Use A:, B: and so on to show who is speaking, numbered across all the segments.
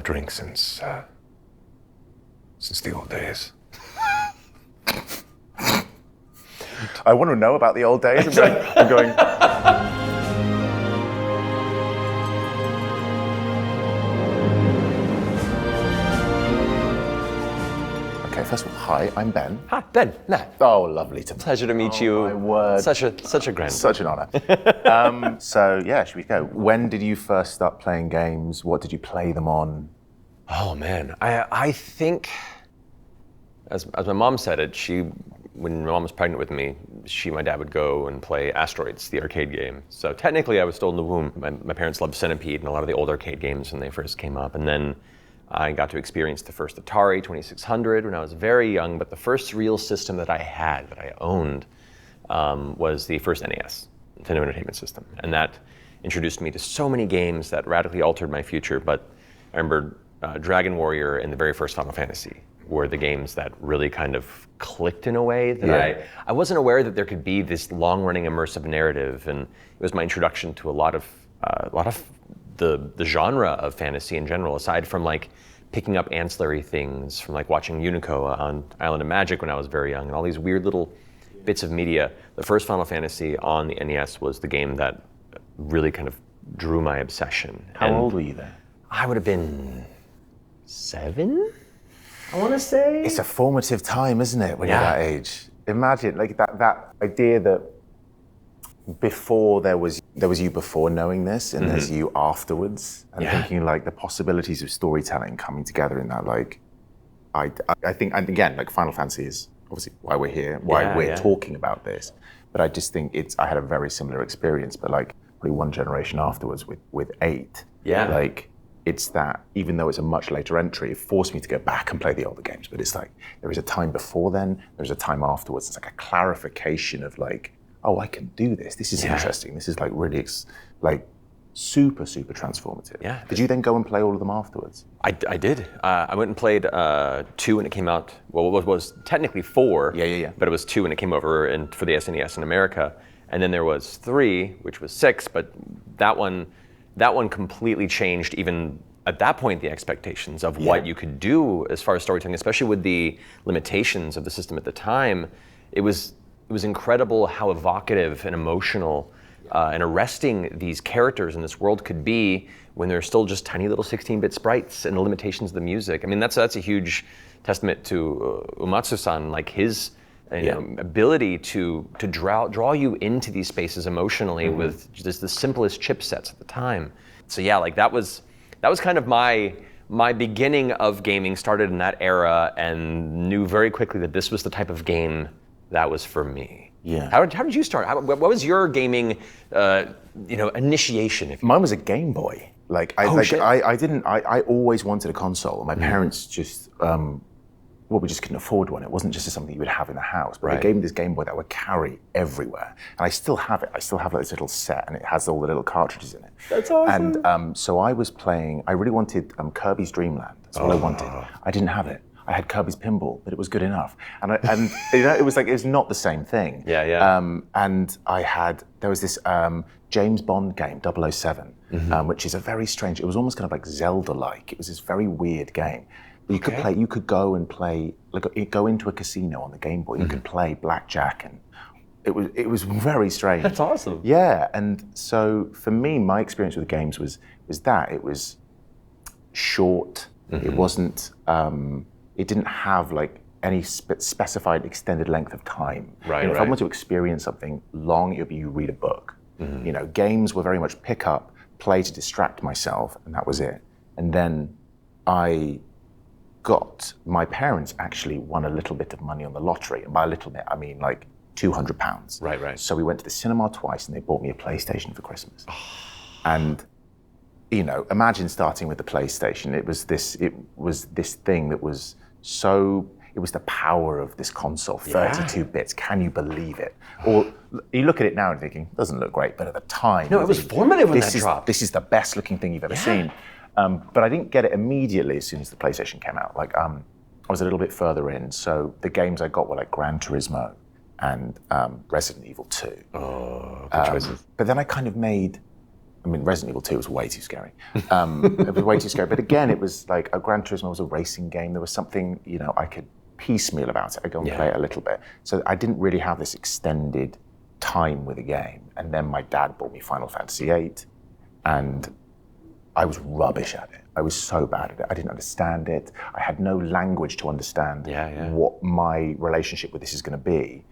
A: drink since the old days. I want to know about the old days. I'm going. Okay, first of all, hi, I'm Ben.
B: Hi, Ben. Matt.
A: Oh, lovely to meet you.
B: Pleasure to meet you.
A: My word.
B: Such a grand.
A: Such an honor. So yeah, should we go? When did you first start playing games? What did you play them on?
B: Oh man, I think, as my mom said it, when my mom was pregnant with me, my dad would go and play Asteroids, the arcade game. So technically I was still in the womb. My parents loved Centipede and a lot of the old arcade games when they first came up. And then I got to experience the first Atari 2600 when I was very young, but the first real system that I owned, was the first NES, Nintendo Entertainment System. And that introduced me to so many games that radically altered my future. But I remember Dragon Warrior and the very first Final Fantasy were the games that really kind of clicked in a way that I wasn't aware that there could be this long-running immersive narrative, and it was my introduction to a lot of the genre of fantasy in general, aside from like picking up ancillary things from like watching Unico on Island of Magic when I was very young, and all these weird little bits of media. The first Final Fantasy on the NES was the game that really kind of drew my obsession.
A: How old were you then?
B: I would have been 7, I want to say.
A: It's a formative time, isn't it, when you're that age? Imagine like that idea that before there was you before knowing this, and there's you afterwards, and thinking like the possibilities of storytelling coming together in that. Like, I think, and again, like Final Fantasy is obviously why we're here, why we're talking about this. But I just think I had a very similar experience, but like probably one generation afterwards with 8.
B: Yeah.
A: Like, it's that, even though it's a much later entry, it forced me to go back and play the older games. But it's like, there is a time before then, there's a time afterwards. It's like a clarification of like, oh, I can do this. This is interesting. This is like really, super, super transformative.
B: Yeah.
A: Did you then go and play all of them afterwards?
B: I did. I went and played 2 when it came out. Well, it was technically 4.
A: Yeah.
B: But it was 2 when it came over for the SNES in America. And then there was 3, which was 6, but that one completely changed, even at that point, the expectations of what you could do as far as storytelling, especially with the limitations of the system at the time. It was incredible how evocative and emotional and arresting these characters in this world could be when they're still just tiny little 16-bit sprites and the limitations of the music. I mean, that's a huge testament to Uematsu-san, like his ability to draw you into these spaces emotionally with just the simplest chipsets at the time. So yeah, like that was kind of my beginning of gaming started in that era, and knew very quickly that this was the type of game that was for me.
A: Yeah.
B: How did you start? What was your gaming initiation?
A: Mine was a Game Boy. Like I always wanted a console. My parents just we just couldn't afford one. It wasn't just something you would have in the house, but they gave me this Game Boy that I would carry everywhere. And I still have it. I still have like this little set, and it has all the little cartridges in it.
B: That's awesome.
A: And so I was playing, I really wanted Kirby's Dream Land. That's what I wanted. I didn't have it. I had Kirby's Pinball, but it was good enough. And it was not the same thing.
B: Yeah.
A: And there was this James Bond game, 007, which is a very strange, it was almost kind of like Zelda-like. It was this very weird game. You could go and play, like go into a casino on the Game Boy. You could play blackjack, and it was very strange.
B: That's awesome.
A: Yeah, and so for me, my experience with the games was that it was short. It wasn't. It didn't have like any specified extended length of time.
B: Right.
A: If I wanted to experience something long, it would be you read a book. Games were very much pick up, play to distract myself, and that was it. And then my parents actually won a little bit of money on the lottery. And by a little bit, I mean like £200.
B: Right.
A: So we went to the cinema twice, and they bought me a PlayStation for Christmas. And, imagine starting with the PlayStation. It was this thing that was it was the power of this console, 32 bits. Can you believe it? Or you look at it now and thinking, doesn't look great, but at the time.
B: No, it was formative when that dropped.
A: This is the best looking thing you've ever seen. But I didn't get it immediately as soon as the PlayStation came out. Like, I was a little bit further in, so the games I got were like Gran Turismo and Resident Evil 2.
B: Oh, good choices.
A: But then I kind of made I mean, Resident Evil 2 was way too scary. It was way too scary. But again, it was like a Gran Turismo was a racing game. There was something, I could piecemeal about it. I'd go and play it a little bit. So I didn't really have this extended time with a game. And then my dad bought me Final Fantasy VIII, and I was rubbish at it. I was so bad at it. I didn't understand it. I had no language to understand what my relationship with this is going to be.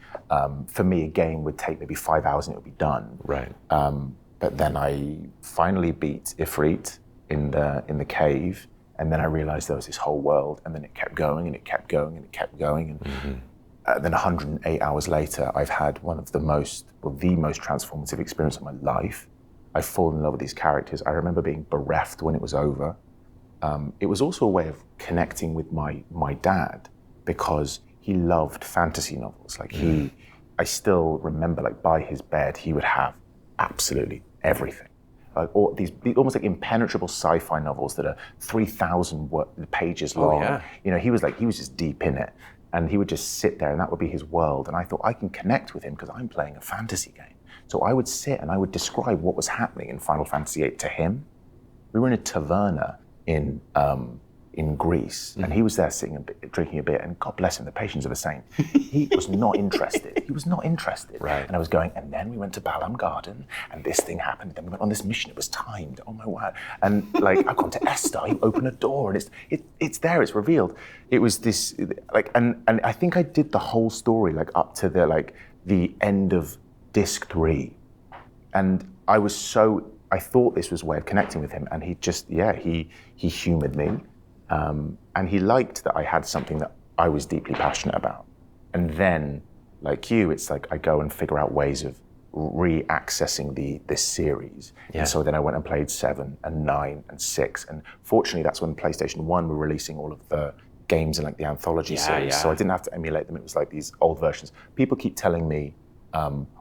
A: For me, a game would take maybe 5 hours and it would be done.
B: Right.
A: But then I finally beat Ifrit in the cave, and then I realized there was this whole world, and then it kept going and it kept going and it kept going. And then 108 hours later, I've had one of the most transformative experience of my life. I've fallen in love with these characters. I remember being bereft when it was over. It was also a way of connecting with my dad, because he loved fantasy novels. Like I still remember, like, by his bed, he would have absolutely everything. Like all these almost like impenetrable sci-fi novels that are 3,000 pages long. He was just deep in it, and he would just sit there, and that would be his world. And I thought, I can connect with him because I'm playing a fantasy game. So I would sit and I would describe what was happening in Final Fantasy VIII to him. We were in a taverna in Greece, and he was there sitting drinking a beer, and God bless him, the patience of a saint. He was not interested. He was not interested.
B: Right.
A: And I was going, and then we went to Balam Garden, and this thing happened. Then we went on this mission. It was timed. Oh my word! And like, I've gone to Estar. You open a door, and it's there. It's revealed. It was this like, and I think I did the whole story like up to the end of disc 3, and I thought this was a way of connecting with him, and he just he humored me. And he liked that I had something that I was deeply passionate about. And then, like you, it's like I go and figure out ways of re-accessing this series.
B: Yeah.
A: And so then I went and played 7 and 9 and 6. And fortunately, that's when PlayStation 1 were releasing all of the games in like the anthology series. So I didn't have to emulate them. It was like these old versions. People keep telling me,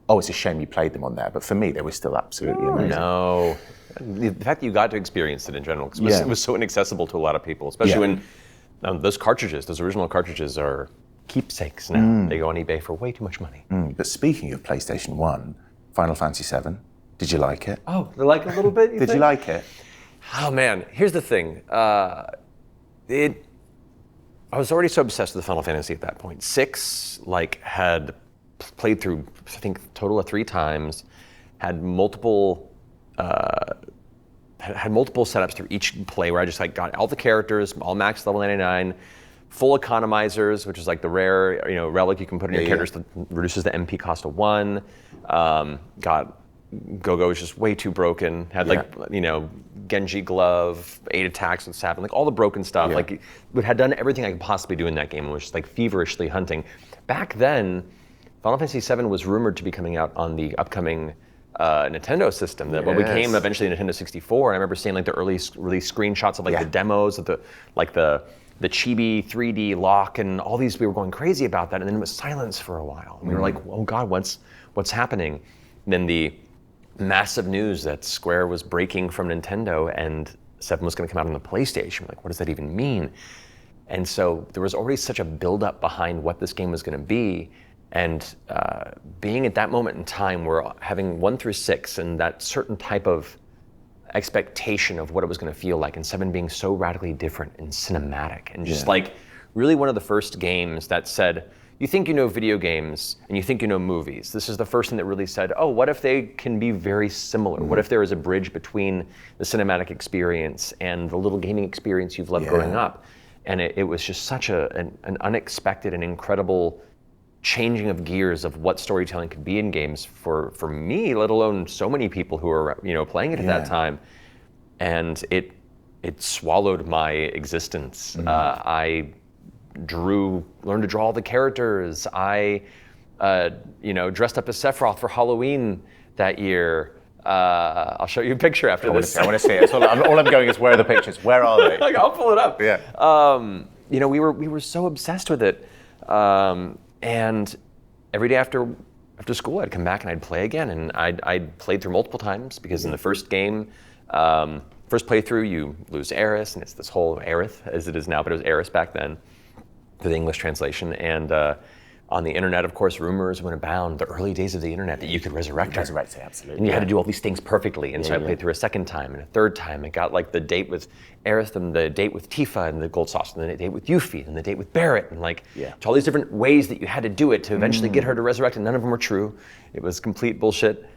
A: it's a shame you played them on there. But for me, they were still absolutely amazing.
B: No. The fact that you got to experience it in general, because it was so inaccessible to a lot of people, especially when those original cartridges are keepsakes now. They go on eBay for way too much money.
A: But speaking of PlayStation 1, Final Fantasy VII, did you like it?
B: Oh, they like it a little bit,
A: Did you like it?
B: Oh man, here's the thing. I was already so obsessed with Final Fantasy at that point. 6 had played through, I think, a total of 3 times, had multiple setups through each play where I just got all the characters, all max level 99, full economizers, which is like the rare relic you can put in your characters that reduces the MP cost to 1. Got Go-Go was just way too broken. Had Genji glove, 8 attacks with Sapphire, all the broken stuff. Had done everything I could possibly do in that game and was just feverishly hunting. Back then, Final Fantasy VII was rumored to be coming out on the upcoming Nintendo system that what became eventually Nintendo 64. And I remember seeing the early release screenshots of the demos of the chibi 3D lock and all these. We were going crazy about that, and then it was silence for a while. And we were like, "Oh God, what's happening?" And then the massive news that Square was breaking from Nintendo and 7 was going to come out on the PlayStation. We're like, what does that even mean? And so there was already such a buildup behind what this game was going to be. And being at that moment in time where having 1 through 6 and that certain type of expectation of what it was going to feel like, and 7 being so radically different and cinematic, and just really one of the first games that said, you think you know video games and you think you know movies. This is the first thing that really said, oh, what if they can be very similar? What if there is a bridge between the cinematic experience and the little gaming experience you've loved growing up? And it was just such an unexpected and incredible changing of gears of what storytelling could be in games for me, let alone so many people who were playing it at that time. And it swallowed my existence. I learned to draw all the characters. I dressed up as Sephiroth for Halloween that year. I'll show you a picture after this.
A: I want to see it. All I'm going is, where are the pictures? Where are they?
B: I'll pull it up.
A: Yeah.
B: We were so obsessed with it. And every day after school, I'd come back and I'd play again. And I'd played through multiple times, because in the first game, first playthrough, you lose Aerith, and it's this whole Aerith as it is now, but it was Aerith back then, for the English translation. And on the internet, of course, rumors went abound, the early days of the internet, that you could resurrect her.
A: Resurrect her, absolutely.
B: And you had to do all these things perfectly. And so I played through a second time and a third time and got like the date with Aerith and the date with Tifa and the gold sauce and the date with Yuffie and the date with Barrett and like to all these different ways that you had to do it to eventually get her to resurrect, and none of them were true. It was complete bullshit.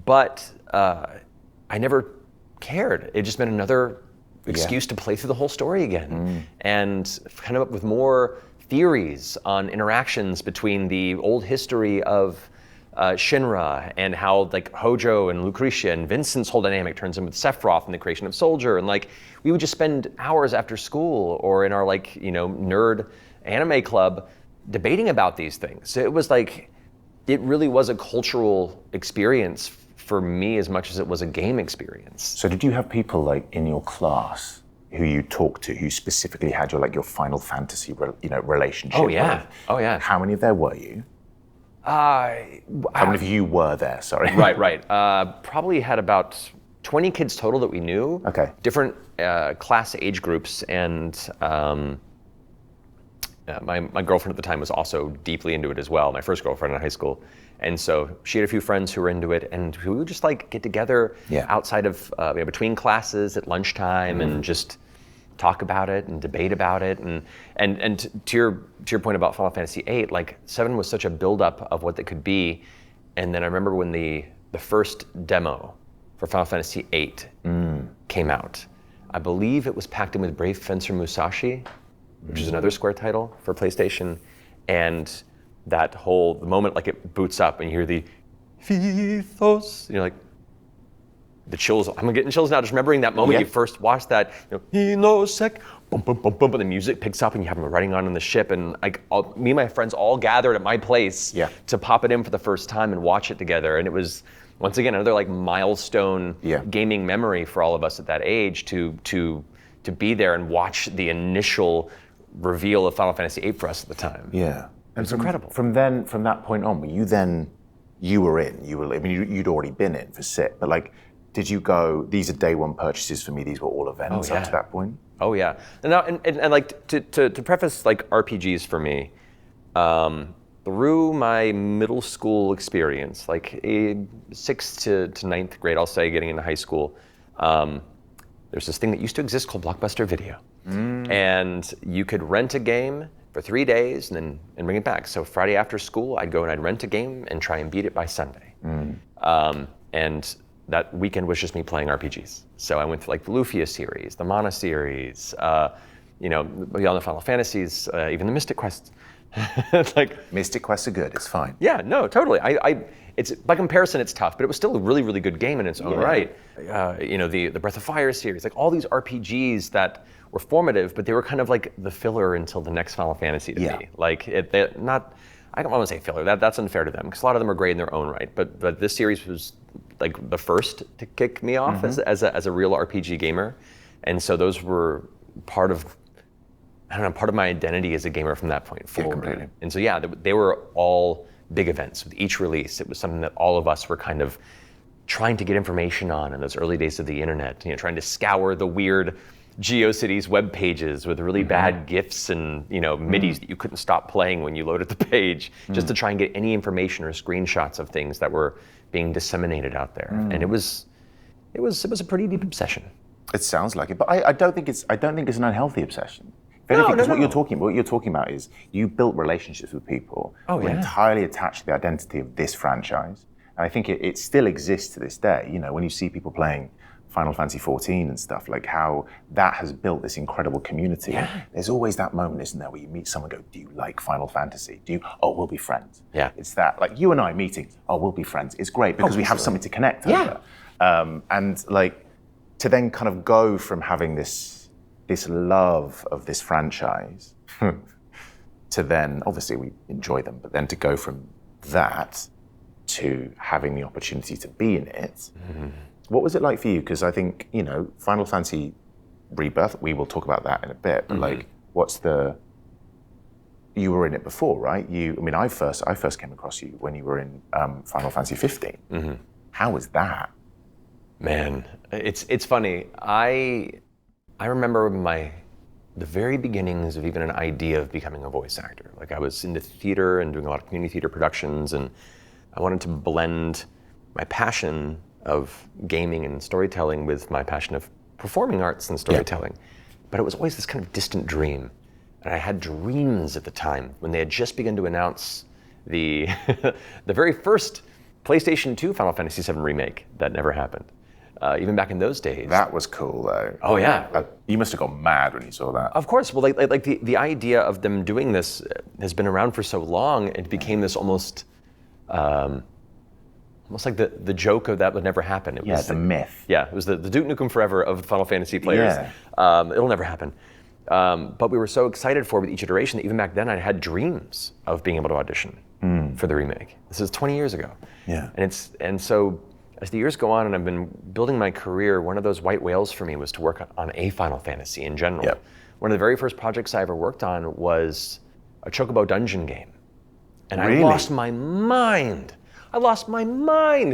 B: But I never cared. It just meant another excuse to play through the whole story again. And kind of up with more theories on interactions between the old history of Shinra and how like Hojo and Lucretia and Vincent's whole dynamic turns in with Sephiroth and the creation of Soldier. And like we would just spend hours after school or in our like, you know, nerd anime club debating about these things. So it was like, it really was a cultural experience for me as much as it was a game experience.
A: So did you have people like in your class who you talked to who specifically had your Final Fantasy relationship?
B: Oh yeah.
A: with?
B: Oh yeah.
A: How many of there were you? How many of you were there? Sorry.
B: Right. Probably had about 20 kids total that we knew.
A: Okay.
B: Different class age groups, and my girlfriend at the time was also deeply into it as well. My first girlfriend in high school, and so she had a few friends who were into it, and we would just like get together outside of between classes at lunchtime and just talk about it and debate about it, and to your point about Final Fantasy VIII, like 7 was such a buildup of what it could be, and then I remember when the first demo for Final Fantasy VIII came out. I believe it was packed in with Brave Fencer Musashi, which is another Square title for PlayStation, and that whole the moment like it boots up and you hear the Fithos, you know, like the chills. I'm getting chills now just remembering that moment you first watched that. You know, Hinosek, boom, boom, boom, boom, and the music picks up and you have them riding on the ship, and like me and my friends all gathered at my place to pop it in for the first time and watch it together, and it was once again another like milestone gaming memory for all of us at that age to be there and watch the initial reveal of Final Fantasy VIII for us at the time.
A: Yeah,
B: it was incredible.
A: From that point on, you were in. You'd already been in for SIT, but like, did you go? These are day one purchases for me. These were all events up to that point.
B: Oh yeah, and like to preface like RPGs for me, through my middle school experience, like a 6th to 9th grade, I'll say, getting into high school. There's this thing that used to exist called Blockbuster Video. And you could rent a game for 3 days and bring it back. So Friday after school, I'd go and I'd rent a game and try and beat it by Sunday. And that weekend was just me playing RPGs. So I went through like the Lufia series, the Mana series, beyond the Final Fantasies, even the Mystic Quests. Like
A: Mystic Quests are good. It's fine.
B: Yeah, no, totally. It's by comparison, it's tough, but it was still a really, really good game in its own right. The Breath of Fire series, like all these RPGs that were formative, but they were kind of like the filler until the next Final Fantasy to me. Like I don't want to say filler. That's unfair to them because a lot of them are great in their own right. But this series was like the first to kick me off as a real RPG gamer, and so those were part of my identity as a gamer from that point forward.
A: Completely.
B: And so they were all big events with each release. It was something that all of us were kind of trying to get information on in those early days of the internet, trying to scour the weird GeoCities web pages with really bad GIFs and MIDIs that you couldn't stop playing when you loaded the page, just to try and get any information or screenshots of things that were being disseminated out there. And it was a pretty deep obsession.
A: It sounds like it, but I don't think it's an unhealthy obsession. If anything, what you're talking about is you built relationships with people who are entirely attached to the identity of this franchise. And I think it still exists to this day. When you see people playing Final Fantasy XIV and stuff, like how that has built this incredible community. Yeah. There's always that moment, isn't there, where you meet someone and go, do you like Final Fantasy? We'll be friends. Yeah. It's that, like you and I meeting, we'll be friends. It's great because we have something to connect over. And like to then kind of go from having this love of this franchise to then, obviously we enjoy them, but then to go from that to having the opportunity to be in it. What was it like for you? Because I think, Final Fantasy Rebirth, we will talk about that in a bit, but like, you were in it before, right? I first came across you when you were in Final Fantasy 15. How was that?
B: Man, it's funny. I remember my the very beginnings of even an idea of becoming a voice actor. Like I was into theater and doing a lot of community theater productions, and I wanted to blend my passion of gaming and storytelling with my passion of performing arts and storytelling. But it was always this kind of distant dream. And I had dreams at the time when they had just begun to announce the the very first PlayStation 2 Final Fantasy VII Remake. That never happened. Even back in those days.
A: That was cool, though.
B: Oh, yeah.
A: You must have gone mad when you saw that.
B: Of course. Well, like the idea of them doing this has been around for so long, it became this almost like the joke of that would never happen. It was
A: the myth.
B: Yeah, it was the Duke Nukem Forever of Final Fantasy players. Yeah. It'll never happen. But we were so excited for it with each iteration that even back then I had dreams of being able to audition for the remake. This is 20 years ago.
A: Yeah.
B: And so as the years go on and I've been building my career, one of those white whales for me was to work on a Final Fantasy in general.
A: Yep.
B: One of the very first projects I ever worked on was a Chocobo dungeon game. And
A: Really?
B: I lost my mind.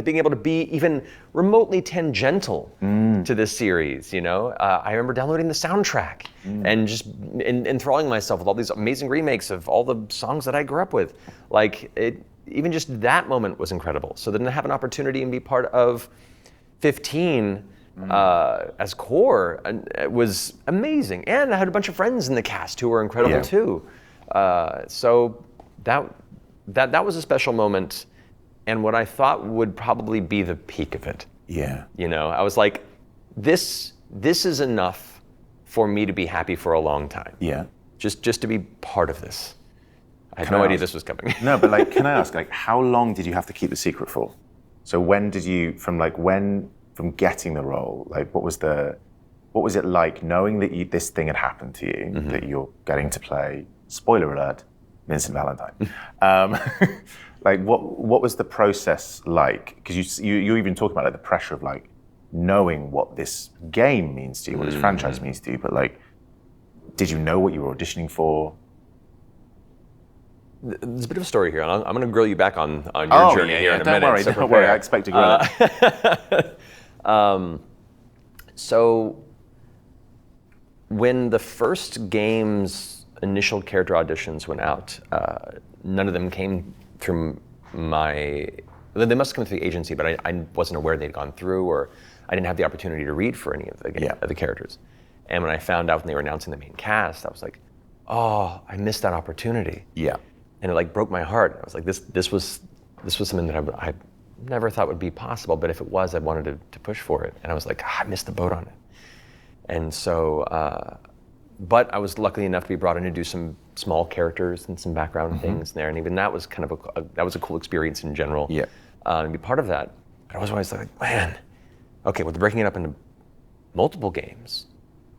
B: Being able to be even remotely tangential to this series, you know? I remember downloading the soundtrack and just enthralling myself with all these amazing remakes of all the songs that I grew up with. Like, even just that moment was incredible. So then to have an opportunity and be part of 15 as core was amazing. And I had a bunch of friends in the cast who were incredible too. So that was a special moment. And what I thought would probably be the peak of it.
A: Yeah.
B: You know, I was like, this is enough for me to be happy for a long time.
A: Yeah.
B: Just to be part of this. I had no idea this was coming.
A: No, but like, can I ask, like, how long did you have to keep the secret for? So when did you, from getting the role, like, what was it like knowing that this thing had happened to you, that you're getting to play, spoiler alert, Vincent Valentine. Like, what was the process like? Because you even talk about like the pressure of like knowing what this game means to you, what this franchise means to you, but like, did you know what you were auditioning for?
B: There's a bit of a story here, and I'm going to grill you back on your journey here in a minute.
A: Don't worry, I expect to grill it.
B: So, when the first game's initial character auditions went out, none of them came through they must have come through the agency, but I wasn't aware they'd gone through, or I didn't have the opportunity to read for any of the characters. And when I found out when they were announcing the main cast, I was like, oh, I missed that opportunity.
A: Yeah.
B: And it like broke my heart. I was like, this was something that I never thought would be possible, but if it was, I wanted to push for it. And I was like, I missed the boat on it. And so, but I was lucky enough to be brought in to do some small characters and some background things there. And even that was kind of that was a cool experience in general.
A: Yeah.
B: To be part of that. But I was always like, man, okay, well, they're breaking it up into multiple games,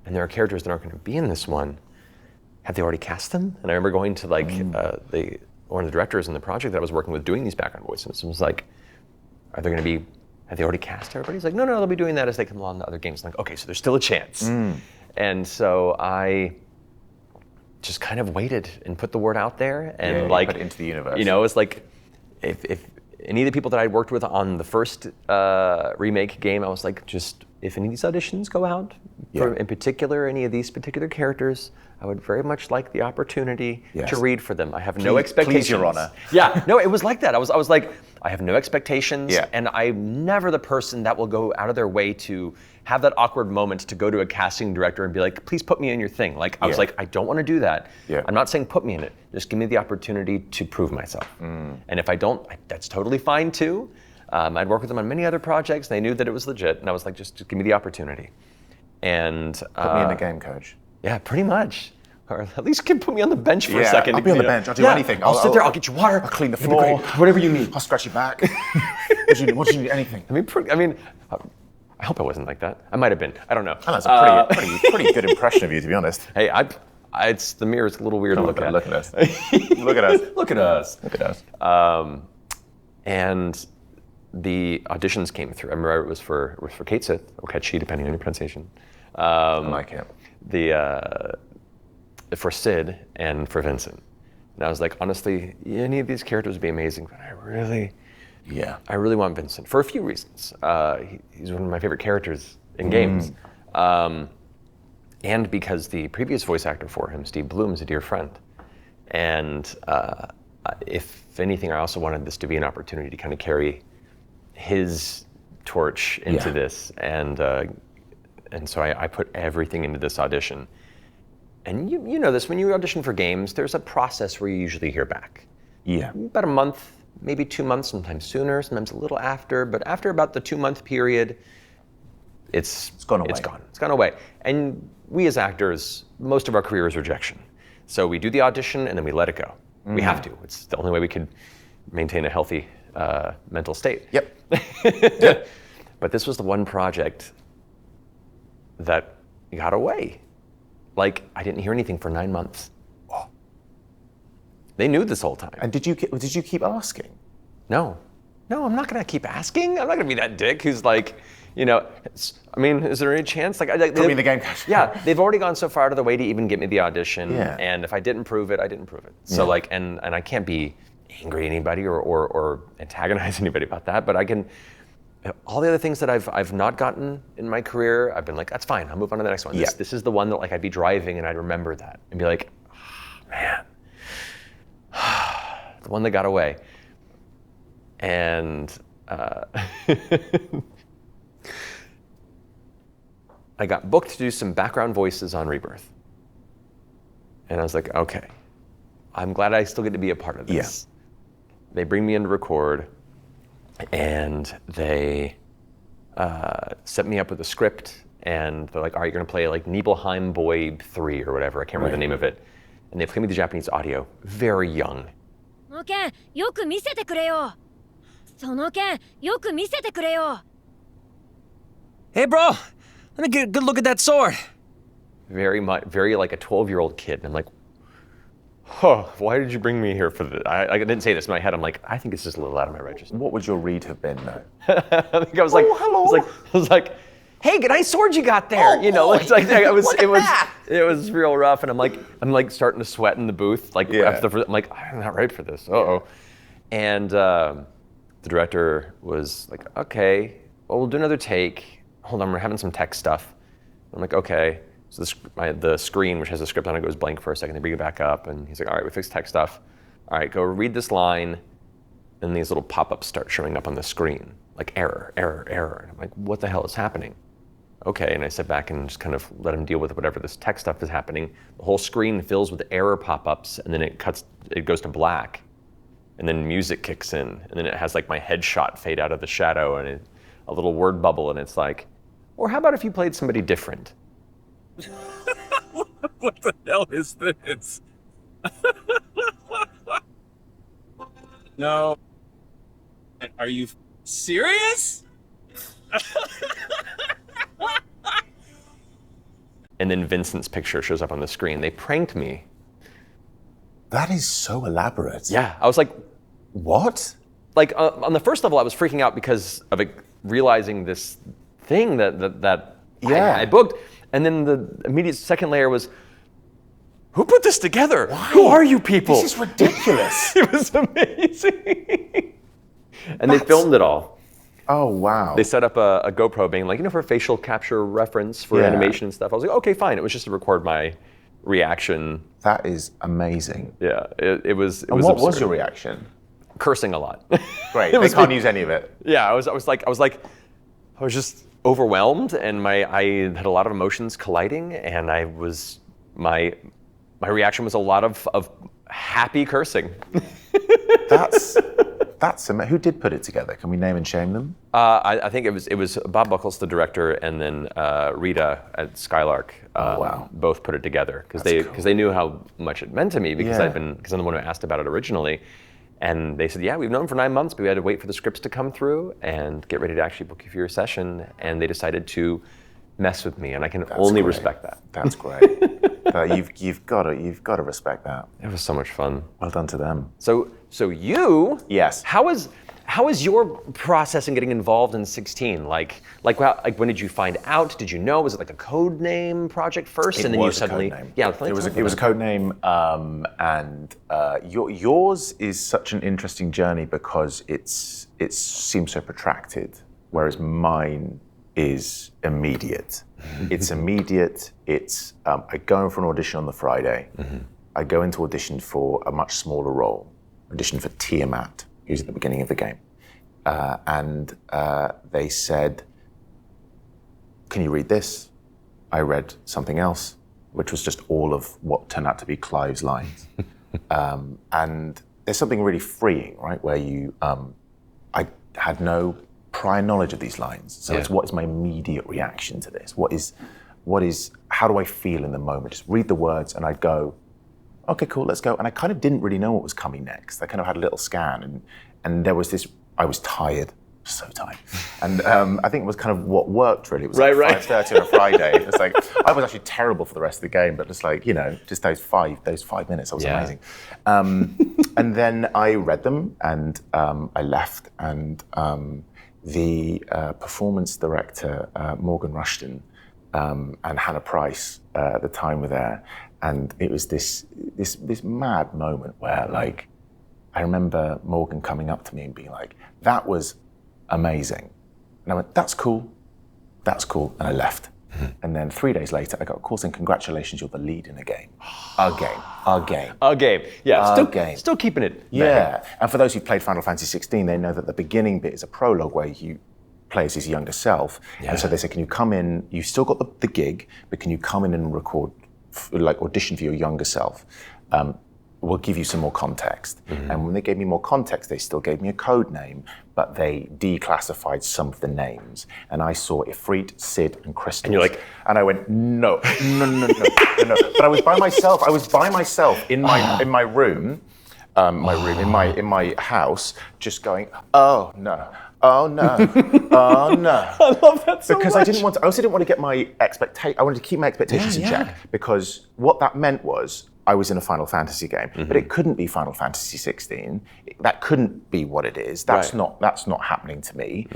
B: and there are characters that aren't going to be in this one. Have they already cast them? And I remember going to like one of the directors in the project that I was working with doing these background voices and was like, have they already cast everybody? He's like, no, they'll be doing that as they come along to other games. I'm like, okay, so there's still a chance. And so I just kind of waited and put the word out there and
A: put it into the universe.
B: You know, it's like if any of the people that I'd worked with on the first remake game, I was like, just if any of these auditions go out, for, in particular, any of these particular characters, I would very much like the opportunity to read for them. I have no expectations.
A: Please, Your Honor.
B: Yeah, no, it was like that. I was like, I have no expectations, and I'm never the person that will go out of their way to have that awkward moment to go to a casting director and be like, please put me in your thing. Like, I was like, I don't want to do that. I'm not saying put me in it. Just give me the opportunity to prove myself. And if I don't, that's totally fine too. I'd worked with them on many other projects. They knew that it was legit, and I was like, just give me the opportunity. And
A: put me in the game, coach.
B: Yeah, pretty much. Or at least put me on the bench for a second.
A: I'll be on the bench. I'll do anything.
B: I'll sit there. I'll get you water.
A: I'll clean the floor.
B: Whatever you need.
A: I'll scratch your back. What do you need? Anything.
B: I mean, I hope I wasn't like that. I might have been. I don't know.
A: That's a pretty good impression of you, to be honest.
B: Hey, it's the mirror's a little weird to look at.
A: Look at us. Look at us.
B: Look at us.
A: Look at us.
B: And the auditions came through. I remember it was for Kate Sith, or Ketchi, depending on your pronunciation.
A: I like it.
B: For Sid and for Vincent. And I was like, honestly, any of these characters would be amazing, but I really want Vincent for a few reasons. He's one of my favorite characters in games. and because the previous voice actor for him, Steve Bloom, is a dear friend. And if anything, I also wanted this to be an opportunity to kind of carry his torch into this. And so I put everything into this audition. And you know this, when you audition for games, there's a process where you usually hear back.
A: Yeah.
B: About a month, maybe 2 months, sometimes sooner, sometimes a little after. But after about the 2-month period, it's
A: gone away.
B: It's gone away. And we as actors, most of our career is rejection. So we do the audition and then we let it go. We have to. It's the only way we could maintain a healthy mental state.
A: Yep.
B: But this was the one project that got away. Like, I didn't hear anything for 9 months. Oh. They knew this whole time.
A: And did you keep asking?
B: No, I'm not gonna keep asking. I'm not gonna be that dick who's like, you know, is there any chance? Like,
A: Put me in the game.
B: Yeah, they've already gone so far out of the way to even get me the audition.
A: Yeah.
B: And if I didn't prove it, I didn't prove it. So like, and I can't be angry at anybody or antagonize anybody about that, but I can, all the other things that I've not gotten in my career, I've been like, that's fine, I'll move on to the next one.
A: Yeah.
B: This is the one that like I'd be driving and I'd remember that and be like, oh, man, the one that got away. And I got booked to do some background voices on Rebirth. And I was like, okay, I'm glad I still get to be a part of this. Yeah. They bring me in to record, and they set me up with a script, and they're like, all right, you're gonna play like Nibelheim Boy 3 or whatever, I can't remember the name of it. And they play me the Japanese audio, very young.
C: Hey bro, let me get a good look at that sword.
B: Very like a 12-year-old kid. And I'm like, oh, why did you bring me here for this? I didn't say this in my head. I'm like, I think it's just a little out of my register.
A: What would your read have been though?
B: I think I was like,
A: hello.
B: I was like, hey, good nice sword you got there.
A: Oh,
B: you know, it's like it was real rough. And I'm like starting to sweat in the booth. Like after I'm like, I'm not ready for this. Uh-oh. And the director was like, okay, well, we'll do another take. Hold on, we're having some tech stuff. I'm like, okay. So the screen, which has a script on it, goes blank for a second. They bring it back up, and he's like, all right, we fixed tech stuff. All right, go read this line. And these little pop-ups start showing up on the screen, like error, error, error. And I'm like, what the hell is happening? Okay, and I sit back and just kind of let him deal with whatever this tech stuff is happening. The whole screen fills with error pop-ups, and then it goes to black. And then music kicks in, and then it has like my headshot fade out of the shadow, and a little word bubble, and it's like, or how about if you played somebody different?
C: What the hell is this? No. Are you serious?
B: And then Vincent's picture shows up on the screen. They pranked me.
A: That is so elaborate.
B: Yeah, I was like,
A: what?
B: Like on the first level, I was freaking out because of realizing this thing that I booked. And then the immediate second layer was, who put this together?
A: Why?
B: Who are you people?
A: This is ridiculous.
B: It was amazing. And they filmed it all.
A: Oh, wow.
B: They set up a GoPro being like, for facial capture reference for animation and stuff. I was like, okay, fine. It was just to record my reaction.
A: That is amazing.
B: Yeah, it was
A: And what
B: absurd.
A: was your reaction?
B: Cursing a lot.
A: Great, they can't use any of it.
B: Yeah, I was just overwhelmed, and I had a lot of emotions colliding, and my reaction was a lot of happy cursing.
A: That's who did put it together? Can we name and shame them?
B: I think it was Bob Buckles, the director, and then Rita at Skylark.
A: Wow.
B: Both put it together because
A: That's
B: they knew how much it meant to me because
A: Yeah.
B: I'm the one who asked about it originally. And they said, yeah, we've known for 9 months, but we had to wait for the scripts to come through and get ready to actually book you for your session. And they decided to mess with me, and I can only
A: great.
B: respect that.
A: That's great. You've got to respect that.
B: It was so much fun.
A: Well done to them.
B: So you,
A: Yes.
B: How is your process in getting involved in 16? Like when did you find out? Did you know? Was it like a code name project first, and then you suddenly?
A: Yeah, it was a code name, and yours is such an interesting journey because it seems so protracted, whereas mine is immediate. It's immediate. It's I go in for an audition on the Friday. I go into audition for a much smaller role. Audition for Tiamat, who's at the beginning of the game, and they said, "Can you read this?" I read something else, which was just all of what turned out to be Clive's lines. And there's something really freeing, right, where I had no prior knowledge of these lines. So it's what is my immediate reaction to this? How do I feel in the moment? Just read the words and I'd go, okay, cool, let's go. And I kind of didn't really know what was coming next. I kind of had a little scan and there was this, I was tired, so tired. And I think it was kind of what worked really. It was like 5:30 on a Friday. It was like, I was actually terrible for the rest of the game, but just like, just those five minutes, that was amazing. And then I read them and I left and the performance director, Morgan Rushton, and Hannah Price at the time were there. And it was this mad moment where like, I remember Morgan coming up to me and being like, that was amazing. And I went, that's cool. And I left. And then 3 days later, I got a call saying, congratulations, you're the lead in a game. A game.
B: Yeah, still keeping it.
A: Yeah, and for those who played Final Fantasy XVI, they know that the beginning bit is a prologue where you play as his younger self. And so they said, can you come in, you've still got the gig, but can you come in and record, like audition for your younger self? We'll give you some more context. And when they gave me more context, they still gave me a code name, but they declassified some of the names. And I saw Ifrit, Sid, and Crystal.
B: And you're like,
A: and I went, no. But I was by myself in my room, in my house, just going, oh no. I
B: love that so
A: because
B: much.
A: I also didn't want to get my I wanted to keep my expectations in check, because what that meant was I was in a Final Fantasy game, but it couldn't be Final Fantasy 16. That couldn't be what it is. That's not happening to me.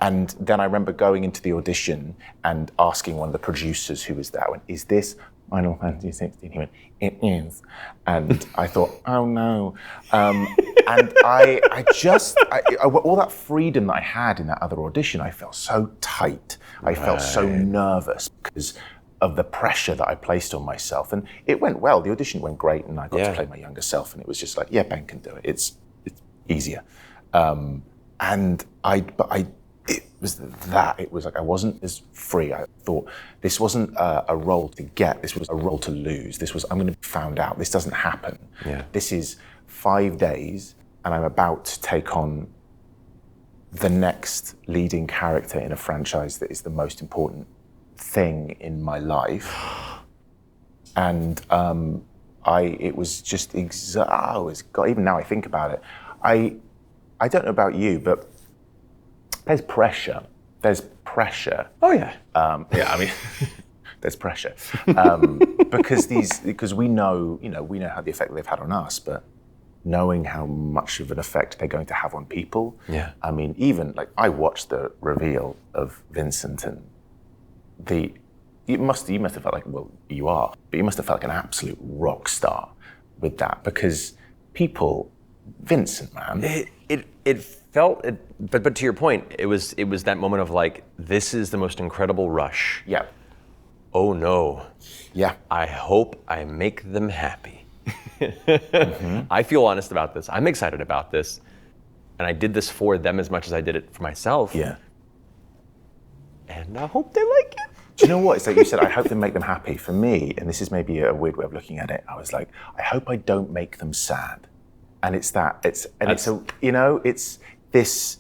A: And then I remember going into the audition and asking one of the producers who was there, is this Final Fantasy 16? He went, it is. And I thought, oh no. And all that freedom that I had in that other audition, I felt so tight. I felt so nervous because of the pressure that I placed on myself. And it went well. The audition went great and I got to play my younger self. And it was just like, yeah, Ben can do it. It's easier. It was like I wasn't as free. I thought this wasn't a role to get, this was a role to lose. This was, I'm going to be found out. This doesn't happen. This is 5 days and I'm about to take on the next leading character in a franchise that is the most important thing in my life. And it was just, even now I think about it, I don't know about you, but there's pressure.
B: Oh yeah.
A: There's pressure because we know how the effect they've had on us, but knowing how much of an effect they're going to have on people.
B: Yeah.
A: I mean, even like I watched the reveal of Vincent and you must have felt like, well, you are, but you must have felt like an absolute rock star with that, because Vincent, man.
B: It felt, but to your point, it was that moment of like, this is the most incredible rush.
A: Yeah.
B: Oh no.
A: Yeah.
B: I hope I make them happy. I feel honest about this. I'm excited about this. And I did this for them as much as I did it for myself.
A: Yeah.
B: And I hope they like it.
A: Do you know what? It's like you said, I hope they make them happy. For me, and this is maybe a weird way of looking at it, I was like, I hope I don't make them sad. And it's this,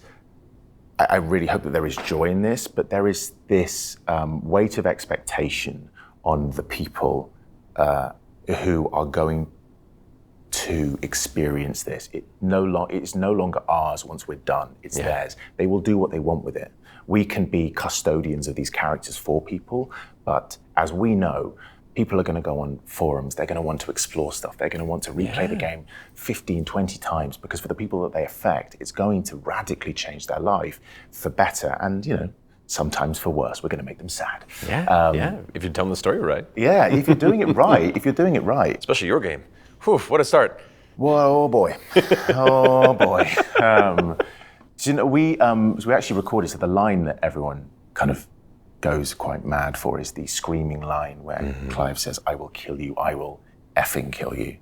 A: I really hope that there is joy in this, but there is this weight of expectation on the people who are going to experience this. It's no longer ours once we're done, it's theirs. They will do what they want with it. We can be custodians of these characters for people, but as we know, people are going to go on forums, they're going to want to explore stuff, they're going to want to replay the game 15, 20 times, because for the people that they affect, it's going to radically change their life for better and, sometimes for worse. We're going to make them sad.
B: Yeah, if you're telling the story right.
A: Yeah, if you're doing it right,
B: Especially your game. Whew, what a start.
A: Whoa, oh boy. So, we actually recorded, so the line that everyone kind of goes quite mad for is the screaming line where Clive says, "I will kill you, I will effing kill you."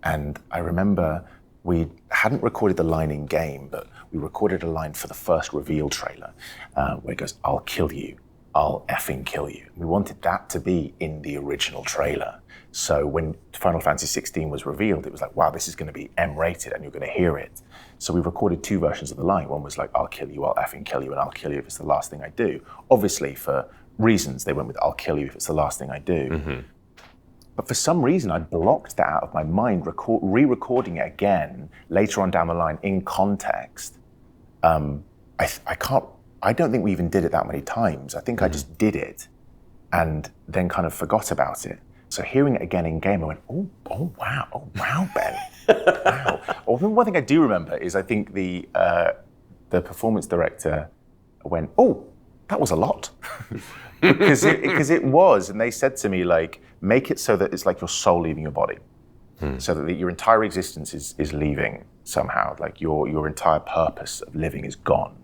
A: And I remember we hadn't recorded the line in game, but we recorded a line for the first reveal trailer where it goes, "I'll kill you, I'll effing kill you." We wanted that to be in the original trailer. So when Final Fantasy 16 was revealed, it was like, wow, this is going to be M-rated and you're going to hear it. So we recorded two versions of the line. One was like, "I'll kill you, I'll effing kill you, and I'll kill you if it's the last thing I do." Obviously, for reasons, they went with "I'll kill you if it's the last thing I do." But for some reason, I blocked that out of my mind, re-recording it again later on down the line in context. I don't think we even did it that many times. I think I just did it and then kind of forgot about it. So hearing it again in game, I went, oh wow, Ben. Wow. One thing I do remember is I think the performance director went, "Oh, that was a lot." because it was, and they said to me, like, make it so that it's like your soul leaving your body. So that your entire existence is leaving somehow, like your entire purpose of living is gone.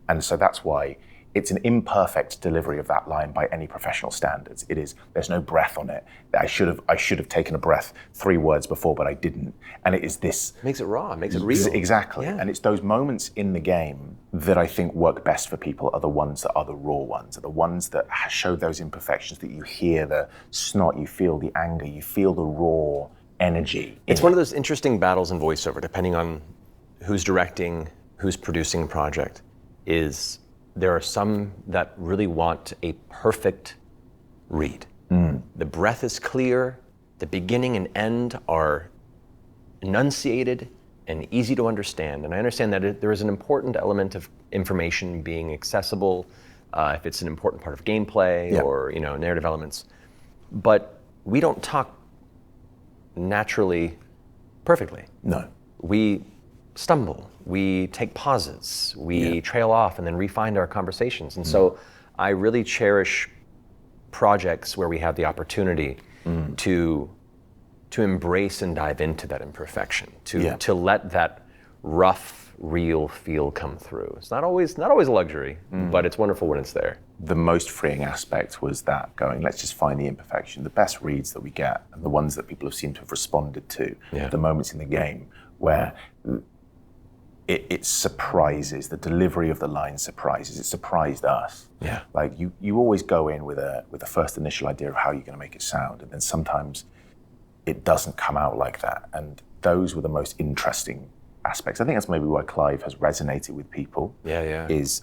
A: And so that's why it's an imperfect delivery of that line by any professional standards. It is, there's no breath on it. I should have taken a breath 3 words before, but I didn't. And it is this.
B: Makes it raw, makes it real.
A: Exactly.
B: Yeah.
A: And it's those moments in the game that I think work best for people are the ones that are the raw ones, are the ones that show those imperfections, that you hear the snot, you feel the anger, you feel the raw energy.
B: It's one of those interesting battles in voiceover, depending on who's directing, who's producing a project, is there are some that really want a perfect read. The breath is clear, the beginning and end are enunciated and easy to understand. And I understand that there is an important element of information being accessible, if it's an important part of gameplay or narrative elements. But we don't talk naturally perfectly.
A: No.
B: We stumble, we take pauses, we trail off and then refine our conversations. And so I really cherish projects where we have the opportunity to embrace and dive into that imperfection, to let that rough, real feel come through. It's not always a luxury, but it's wonderful when it's there.
A: The most freeing aspect was that going, let's just find the imperfection, the best reads that we get, and the ones that people have seemed to have responded to, the moments in the game where it surprises, the delivery of the line surprises. It surprised us.
B: Yeah.
A: Like you always go in with a first initial idea of how you're going to make it sound, and then sometimes it doesn't come out like that. And those were the most interesting aspects. I think that's maybe why Clive has resonated with people. Is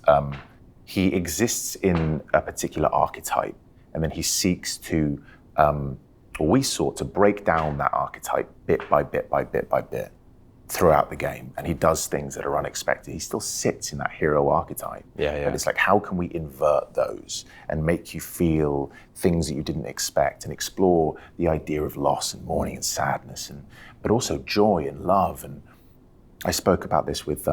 A: he exists in a particular archetype, and then he seeks to, or we sought to break down that archetype bit by bit by bit by bit throughout the game, and he does things that are unexpected. He still sits in that hero archetype. But it's like, how can we invert those and make you feel things that you didn't expect, and explore the idea of loss and mourning and sadness, but also joy and love. And I spoke about this with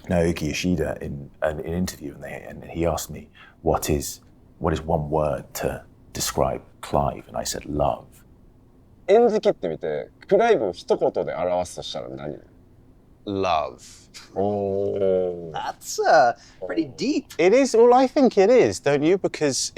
A: Naoki Yoshida in an interview, and he asked me, what is one word to describe Clive? And I said, love.
D: 演じ切ってみて、クライブを一言で表すとしたら何?
E: Love.
D: Oh.
E: That's pretty deep.
D: It is. Well, I think it is, don't you? Because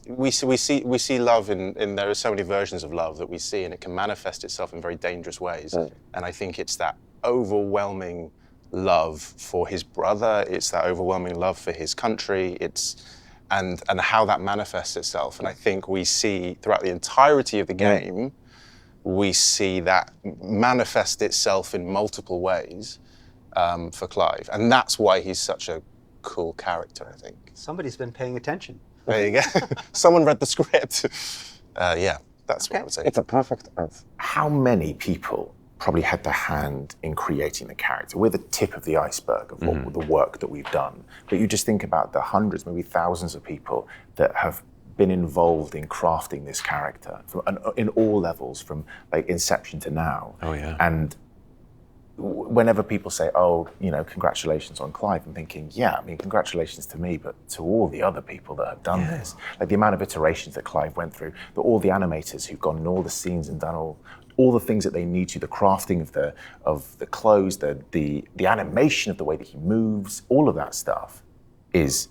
D: we see love in there are so many versions of love that we see, and it can manifest itself in very dangerous ways. And I think it's that overwhelming love for his brother. It's that overwhelming love for his country. And how that manifests itself. And I think we see throughout the entirety of the game, we see that manifest itself in multiple ways for Clive. And that's why he's such a cool character, I think.
E: Somebody's been paying attention.
D: There you go. Someone read the script. That's what I would say. It's a perfect answer.
A: How many people probably had their hand in creating the character? We're the tip of the iceberg of the work that we've done. But you just think about the hundreds, maybe thousands of people that have been involved in crafting this character in all levels, from like inception to now. And whenever people say, oh, congratulations on Clive, I'm thinking, congratulations to me, but to all the other people that have done this. Like the amount of iterations that Clive went through, all the animators who've gone in all the scenes and done all the things that they need to, the crafting of the clothes, the animation of the way that he moves, all of that stuff is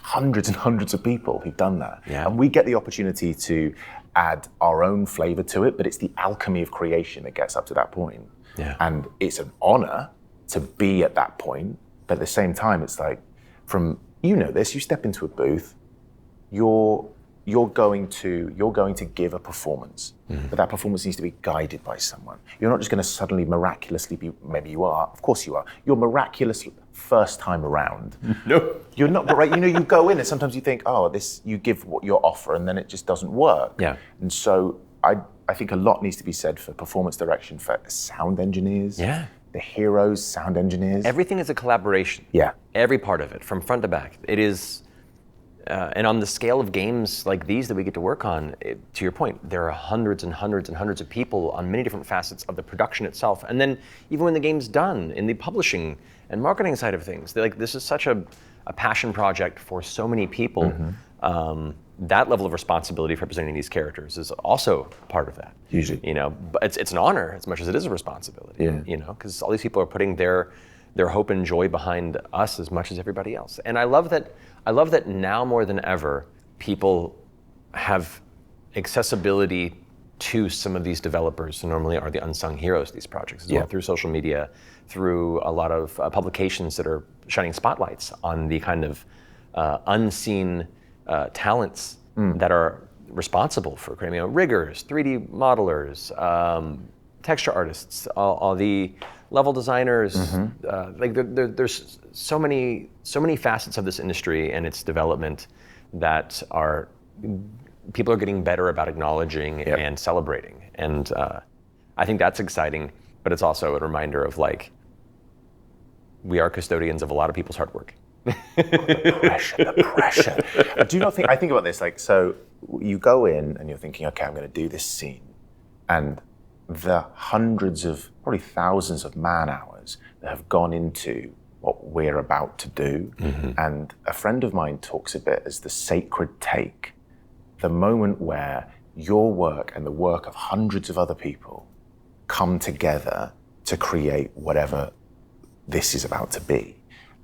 A: hundreds and hundreds of people who've done that.
B: Yeah.
A: And we get the opportunity to add our own flavor to it, but it's the alchemy of creation that gets up to that point.
B: Yeah.
A: And it's an honor to be at that point, but at the same time, it's like, you know this, you step into a booth, you're going to give a performance, but that performance needs to be guided by someone. You're not just going to suddenly miraculously be, maybe you are, of course you are, you're miraculous first time around.
B: No.
A: You're not, but right, you go in and sometimes you think, you give what your offer and then it just doesn't work.
B: Yeah.
A: And so I think a lot needs to be said for performance direction, for sound engineers.
B: Yeah.
A: The heroes, sound engineers.
B: Everything is a collaboration.
A: Yeah.
B: Every part of it, from front to back. It is, and on the scale of games like these that we get to work on, to your point, there are hundreds and hundreds and hundreds of people on many different facets of the production itself. And then even when the game's done, in the publishing and marketing side of things, this is such a passion project for so many people. That level of responsibility for representing these characters is also part of that.
A: Hugely.
B: You know, but it's an honor as much as it is a responsibility.
A: Yeah.
B: You know, because all these people are putting their hope and joy behind us as much as everybody else. And I love that now more than ever, people have accessibility to some of these developers who normally are the unsung heroes of these projects as well, through social media, through a lot of publications that are shining spotlights on the kind of unseen talents that are responsible for creating, riggers, 3D modelers, texture artists, all the level designers. There's so many facets of this industry and its development that people are getting better about acknowledging and celebrating. And I think that's exciting, but it's also a reminder of we are custodians of a lot of people's hard work.
A: The pressure. I think about this, so you go in and you're thinking, okay, I'm going to do this scene. And the hundreds of, probably thousands of man hours that have gone into what we're about to do. And a friend of mine talks a bit as the sacred take, the moment where your work and the work of hundreds of other people come together to create whatever this is about to be.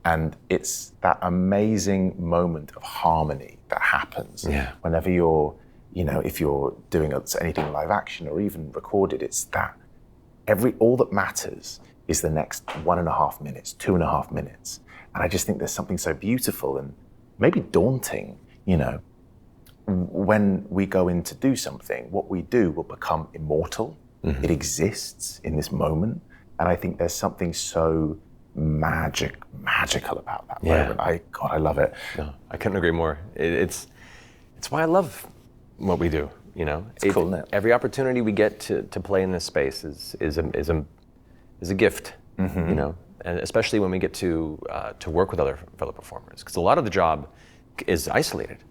A: And it's that amazing moment of harmony that happens whenever if you're doing anything live action or even recorded, it's that all that matters is the next 1.5 minutes, 2.5 minutes. And I just think there's something so beautiful and maybe daunting, when we go in to do something, what we do will become immortal. It exists in this moment. And I think there's something so magical about that moment. I love it.
B: No, I couldn't agree more. It's why I love what we do. It's
A: cool, isn't it?
B: Every opportunity we get to play in this space is a gift. And especially when we get to work with other fellow performers, because a lot of the job is isolated.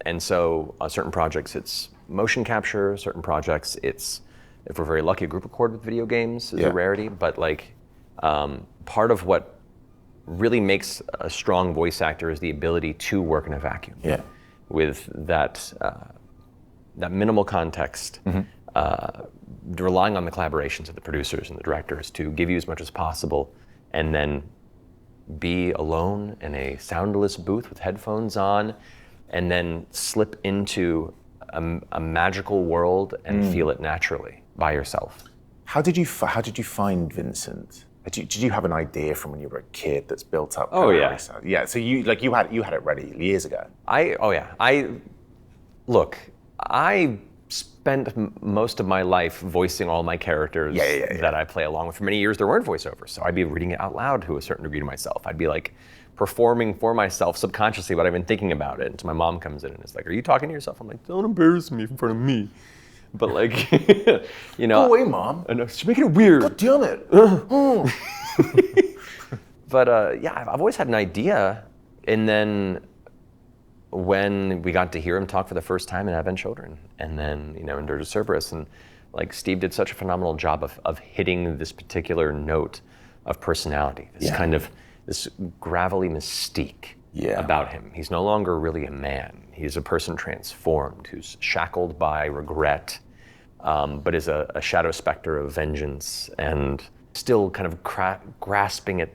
B: And so on certain projects it's motion capture. Certain projects it's, if we're very lucky, a group record with video games is a rarity. But part of what really makes a strong voice actor is the ability to work in a vacuum. With that minimal context, relying on the collaborations of the producers and the directors to give you as much as possible, and then be alone in a soundless booth with headphones on, and then slip into a magical world and feel it naturally by yourself.
A: How did you find Vincent? Did you have an idea from when you were a kid that's built up?
B: Oh yeah.
A: Yeah. So you had it ready years ago.
B: I spent most of my life voicing all my characters that I play along with. For many years there weren't voiceovers, so I'd be reading it out loud to a certain degree to myself. I'd be performing for myself subconsciously without even thinking about it. Until my mom comes in and is like, "Are you talking to yourself?" I'm like, "Don't embarrass me in front of me." But
A: Go away, Mom.
B: I know, she's making it weird.
A: God damn it.
B: But I've always had an idea, and then when we got to hear him talk for the first time in Advent Children, and then in Dirge of Cerberus, and Steve did such a phenomenal job of hitting this particular note of personality, this kind of this gravelly mystique about him. He's no longer really a man. He's a person transformed, who's shackled by regret, but is a shadow specter of vengeance and still kind of grasping at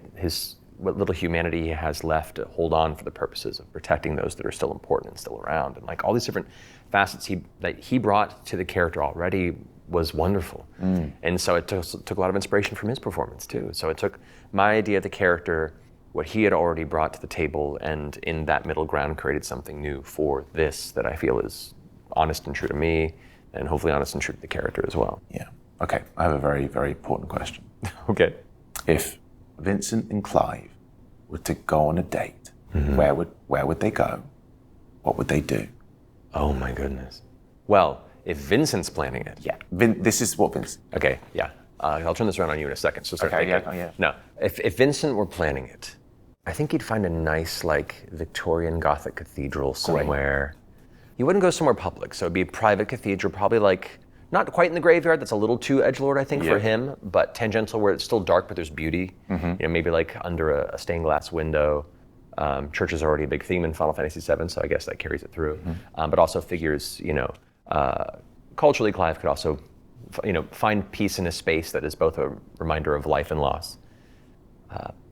B: what little humanity he has left to hold on for the purposes of protecting those that are still important and still around. And like all these different facets that he brought to the character already was wonderful. And so it took a lot of inspiration from his performance too. So it took my idea of the character, what he had already brought to the table, and in that middle ground created something new for this that I feel is honest and true to me, and hopefully honest and true to the character as well.
A: Yeah. Okay, I have a very, very important question.
B: Okay.
A: If Vincent and Clive were to go on a date, where would they go? What would they do?
B: Oh my goodness. Well, if Vincent's planning it.
A: Yeah. This is what Vincent.
B: Okay, yeah. I'll turn this around on you in a second, so start
A: Okay,
B: thinking.
A: yeah.
B: No, if Vincent were planning it, I think he'd find a nice, like, Victorian Gothic cathedral somewhere. He wouldn't go somewhere public, so it'd be a private cathedral, probably like, not quite in the graveyard, that's a little too edgelord, I think, for him, but tangential where it's still dark, but there's beauty. You know, maybe like under a stained glass window. Church is already a big theme in Final Fantasy VII, so I guess that carries it through. But also figures, culturally, Clive could also, find peace in a space that is both a reminder of life and loss.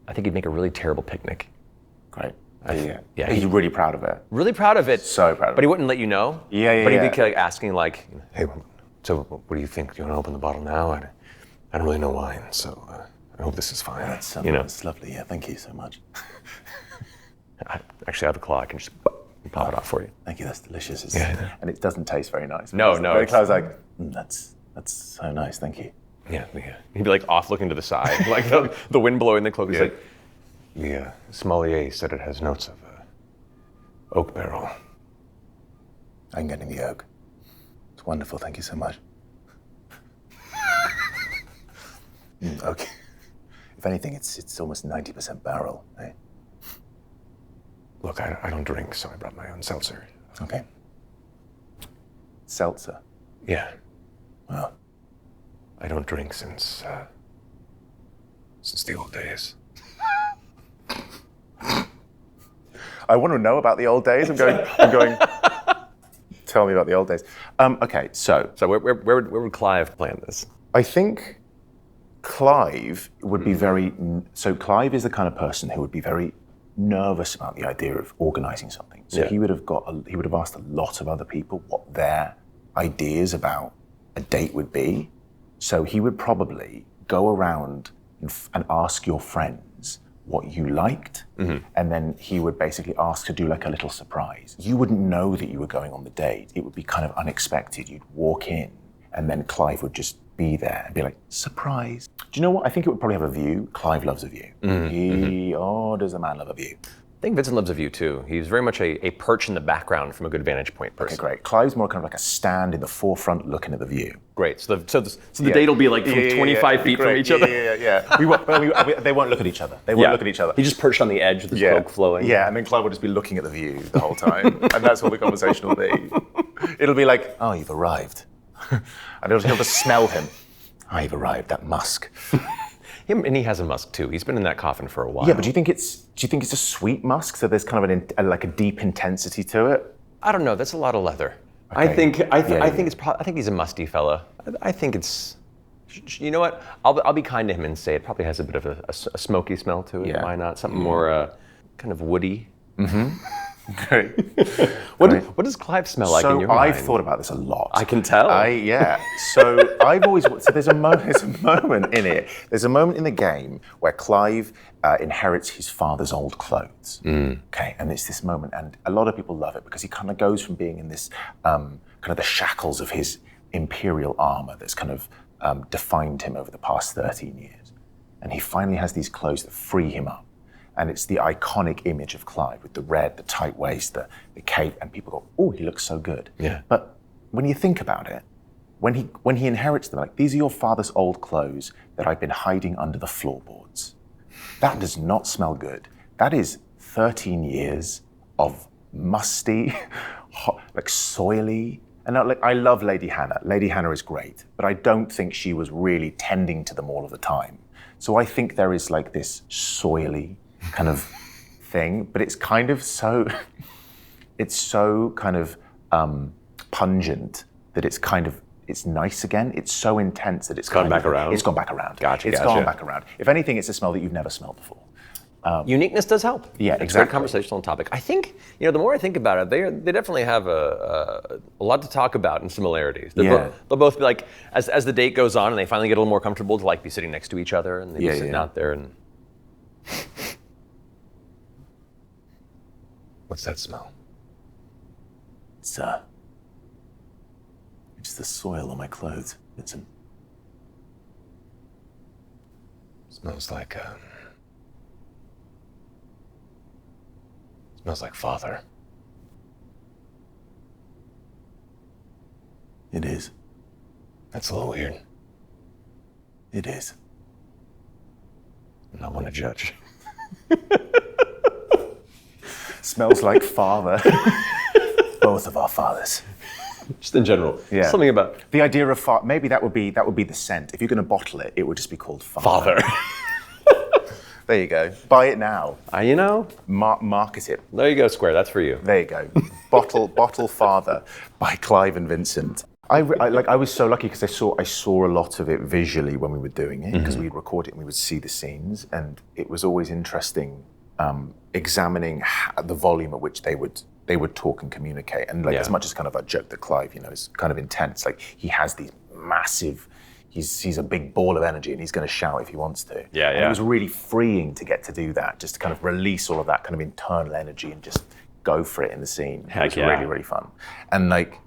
B: I think he'd make a really terrible picnic.
A: Great.
B: Yeah.
A: He's really proud of it.
B: Really proud of it.
A: So proud of it.
B: But he wouldn't let you know.
A: Yeah.
B: But he'd be like asking, like, hey, so what do you think? Do you want to open the bottle now? I don't really know wine, so I hope this is fine.
A: That's lovely. Yeah, thank you so much.
B: I actually have a claw. I can just pop it off for you.
A: Thank you. That's delicious.
B: Yeah.
A: And it doesn't taste very nice.
B: No.
A: Clive's like, that's so nice. Thank you.
B: Yeah. He'd be like off looking to the side, like the wind blowing the cloak. He's like, the sommelier said it has notes of oak barrel.
A: I'm getting the oak. It's wonderful. Thank you so much. Okay. If anything, it's almost 90% barrel. Eh?
B: Look, I don't drink, so I brought my own seltzer.
A: Okay. Seltzer.
B: Yeah.
A: Well,
B: I don't drink since the old days.
A: I want to know about the old days. I'm going. Tell me about the old days. Okay, so
B: where would Clive plan this?
A: I think Clive would be very. So Clive is the kind of person who would be very nervous about the idea of organizing something. So he would have asked a lot of other people what their ideas about a date would be. So he would probably go around and ask your friends what you liked, and then he would basically ask to do like a little surprise. You wouldn't know that you were going on the date. It would be kind of unexpected. You'd walk in, and then Clive would just be there and be like, surprise. Do you know what? I think it would probably have a view. Clive loves a view. Does the man love a view?
B: I think Vincent loves a view too. He's very much a perch in the background from a good vantage point person.
A: Okay, great. Clive's more kind of like a stand in the forefront looking at the view.
B: Great. So the date will be like from 25 feet from each other.
A: Yeah. They won't look at each other. They won't look at each other.
B: He just perched on the edge with his cloak flowing.
A: Yeah, and then Clive will just be looking at the view the whole time. And that's all the conversation will be. It'll be like, oh, you've arrived. And he'll just smell him. Oh, you've arrived, that musk.
B: And he has a musk too. He's been in that coffin for a while.
A: Yeah, but do you think it's a sweet musk? So there's kind of a deep intensity to it?
B: I don't know. That's a lot of leather.
A: Okay.
B: I think he's a musty fella. I think it's. You know what? I'll be kind to him and say it probably has a bit of a smoky smell to it.
A: Yeah.
B: Why not? Something more kind of woody.
A: Great.
B: What does Clive smell like in your mind?
A: I've thought about this a lot.
B: I can tell.
A: So I've always. So there's a moment in it. There's a moment in the game where Clive inherits his father's old clothes. Okay, and it's this moment, and a lot of people love it because he kind of goes from being in this kind of the shackles of his imperial armor that's kind of defined him over the past 13 years, and he finally has these clothes that free him up. And it's the iconic image of Clive with the red, the tight waist, the cape, and people go, oh, he looks so good.
B: Yeah.
A: But when you think about it, when he inherits them, like, these are your father's old clothes that I've been hiding under the floorboards. That does not smell good. That is 13 years of musty, like soily. And I love Lady Hannah. Lady Hannah is great, but I don't think she was really tending to them all of the time. So I think there is like this soily kind of thing, but it's kind of it's so kind of pungent that it's kind of it's nice again. It's so intense that it's
B: gone back around?
A: It's gone back around.
B: Gotcha.
A: Gone back around. If anything, it's a smell that you've never smelled before.
B: Uniqueness does help.
A: Yeah,
B: it's
A: exactly.
B: a great conversational topic. I think, the more I think about it, they definitely have a lot to talk about in similarities. They'll both be like, as the date goes on and they finally get a little more comfortable to like be sitting next to each other and they be sitting out there and... What's that smell?
A: It's the soil on my clothes, Vincent.
B: Smells like father.
A: It is.
B: That's a little weird.
A: It is.
B: I'm not one to judge.
A: Smells like father. Both of our fathers.
B: Just in general.
A: Yeah.
B: Something about
A: the idea of maybe that would be the scent. If you're going to bottle it, it would just be called father. There you go. Buy it now. Market it.
B: There you go, Square. That's for you.
A: There you go. Bottle Father by Clive and Vincent. I was so lucky because I saw a lot of it visually when we were doing it because we'd record it and we would see the scenes, and it was always interesting examining the volume at which they would talk and communicate, and as much as kind of a joke that Clive is kind of intense, like he has these massive. He's a big ball of energy and he's going to shout if he wants to.
B: Yeah.
A: And it was really freeing to get to do that, just to kind of release all of that kind of internal energy and just go for it in the scene. It was really, really fun. And like